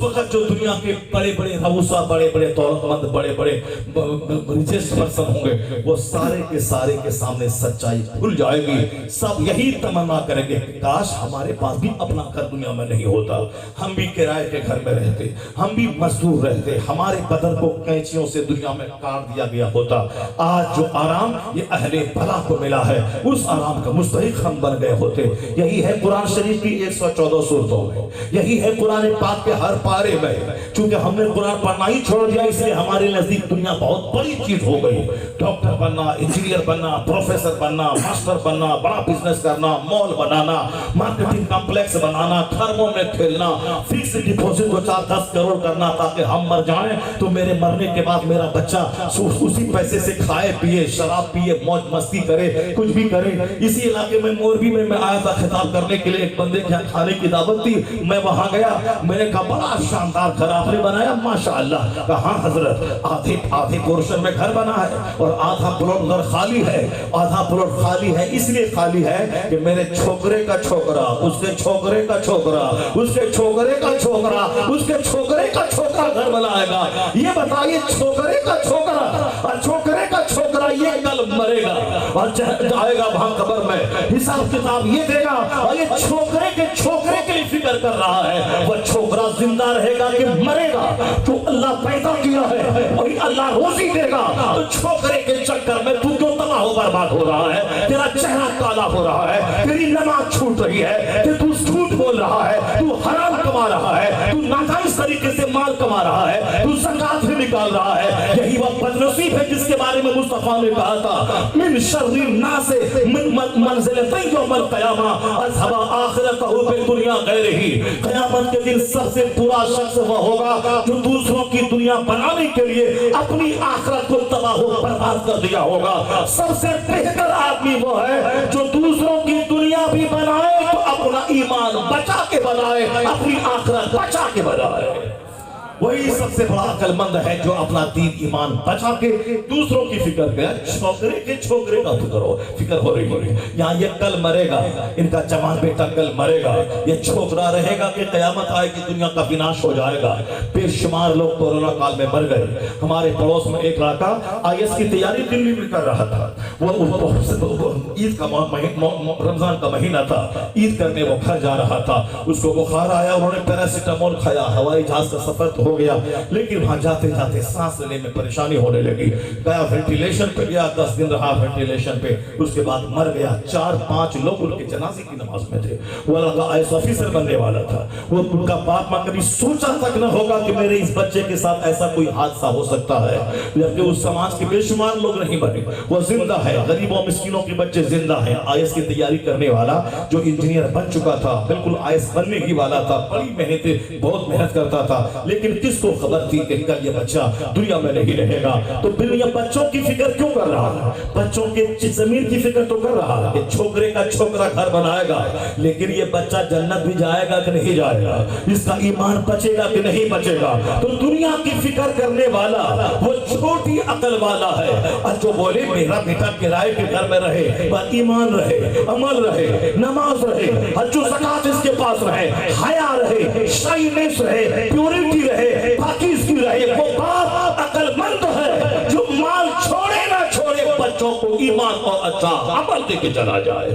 वक्त जो दुनिया के बड़े बड़े रऊसा, बड़े बड़े दौलतमंद, बड़े बड़े रिचेस्ट पर्सन होंगे, वो सारे के सामने सच्चाई खुल जाएगी। सब यही तमन्ना करेंगे कि काश हमारे पास भी अपना घर दुनिया में नहीं होता, हम भी किराए के घर में रहते, हम भी मजदूर रहते, हमारे बदन को कैंचियों से दुनिया में काट दिया गया होता। आज जो आराम ये अहले भला को मिला है, उस आराम का मुस्तहिक हम बन गए होते। यही है कुरान शरीफ की 114 सूरतों में, यही है कुरान पाक के हर पारे में। चूंकि हमने कुरान पढ़ना ही छोड़ दिया, इसलिए हमारे नजदीक दुनिया बहुत बड़ी चीज हो गई। डॉक्टर बनना, इंजीनियर बनना, प्रोफेसर बनना, मास्टर बनना, बड़ा बिजनेस करना, मॉल बनाना, मार्केटिंग कॉम्प्लेक्स बनाना, खरबों में खेलना, फिक्स डिपॉजिट को 4-10 करोड़ करना ताकि हम मर जाएं तो मेरे मरने के बाद मेरा बच्चा उसी पैसे से खाए पिए, शराब पिए, मौज मस्ती करे, कुछ भी करे। इसी इलाके में मोरबी में मैं आया था खिताब करने के लिए, एक बंदे के यहाँ खाने की दावत थी, मैं वहां गया, मैंने कहा बड़ा शानदार घर आपने बनाया माशाअल्लाह। कहा हजरत आधे पोर्शन में घर बना है और आधा प्लॉट उधर खाली है, आधा प्लॉट खाली है। इसलिए खाली है कि मेरे छोकरे का छोकरा, उसके छोकरे का छोकरा, उसके छोकरे का छोकरा, उसके छोकरे का छोकरा घर बनाएगा। ये बताइए, छोकरे का छोकरा और छोकरे का छोकरा ये कल मरेगा और जाएगा वहां कब्र में, हिसाब किताब ये देगा। और ये छोकरे के लिए फिक्र कर रहा है, वो छोकरा जिंदा रहेगा कि मरेगा, तो अल्लाह पैदा किया है वही अल्लाह रोजी देगा। तो छोकरे के चक्कर में तू जो तबाह हो बर्बाद हो रहा है, तेरा चेहरा काला हो रहा है, तेरी नमाज छूट रही है, कि तू झूठ बोल रहा है, तू हराम कमा रहा है, तू नाजायज तरीके से माल कमा रहा है, तू ज़कात भी निकाल रहा है। यही वह बदनसीब है जिसके बारे में मुस्तफा ने कहा था, मिन शर्रि नास मंज़िलतैन यौमल क़यामा अज़हबा आखिरतहु फिद दुनिया गैरिही। क़यामत के दिन सबसे बुरा शख्स वह होगा जो दूसरों की दुनिया बनाने के लिए अपनी आखिरत को तबाह बर्बाद कर दिया होगा। सबसे बेहतर आदमी वो है जो दूसरों की दुनिया भी बनाए तो अपना ईमान बचा के बनाए, अपनी आखिरत बचा के बनाए। वही सबसे बड़ा अक्लमंद है जो अपना दीन ईमान बचा के दूसरों की फिक्र करे। छोकरे का फिक्र हो रही है। यहाँ ये कल मरेगा, इनका जवान बेटा कल मरेगा, ये छोकरा रहेगा कि कयामत आएगी, दुनिया का विनाश हो जाएगा। बेशुमार लोग कोरोना काल में मर गए। हमारे पड़ोस में एक लड़का IAS की तैयारी दिल्ली में कर रहा था। वो ईद का रमजान का महीना था, ईद करने वो घर जा रहा था, उसको बुखार आया, उन्होंने पैरासिटामोल खाया, हवाई जहाज का सफर हो गया, लेकिन वहां जाते जाते सांस लेने में परेशानी होने लगी। गया वेंटिलेशन पे गया, 10 दिन रहा वेंटिलेशन पे, उसके बाद मर गया। 4-5 लोग उनके जनाजे की नमाज में थे। वो लड़का IAS ऑफिसर बनने वाला था। वो उनका बाप मां कभी सोचा तक न होगा कि मेरे इस बच्चे के साथ ऐसा कोई हादसा हो सकता है, जबकि उस समाज के बेशुमार लोग नहीं बने। वो जिंदा है, गरीबों मिस्किनों के बच्चे जिंदा है। IAS की तैयारी करने वाला जो इंजीनियर बन चुका था, बिल्कुल IAS बनने ही वाला था, बड़ी मेहनत, बहुत मेहनत करता था, लेकिन किसको खबर थी कि कल ये बच्चा दुनिया में नहीं रहेगा। तो फिर ये बच्चों की फिक्र क्यों कर रहा है? बच्चों के जमीन की फिक्र तो कर रहा है कि छोकरे का छोकरा घर बनाएगा, लेकिन ये बच्चा जन्नत भी जाएगा कि नहीं जाएगा, इसका ईमान बचेगा कि नहीं बचेगा। तो दुनिया की फिक्र करने वाला वो छोटी अकल वाला है। और जो बोले मेरा बेटा किराए के घर में रहे, पर ईमान रहे, अमल रहे, नमाज रहे, और जो ज़कात इसके पास रहे, हया रहे, शाइनेस रहे, प्योरिटी रहे, पाकिज़गी रहे, वो बाप अकलमंद है जो माल छोड़े ना छोड़े, बच्चों को ईमान और अच्छा अमल देके चला जाए।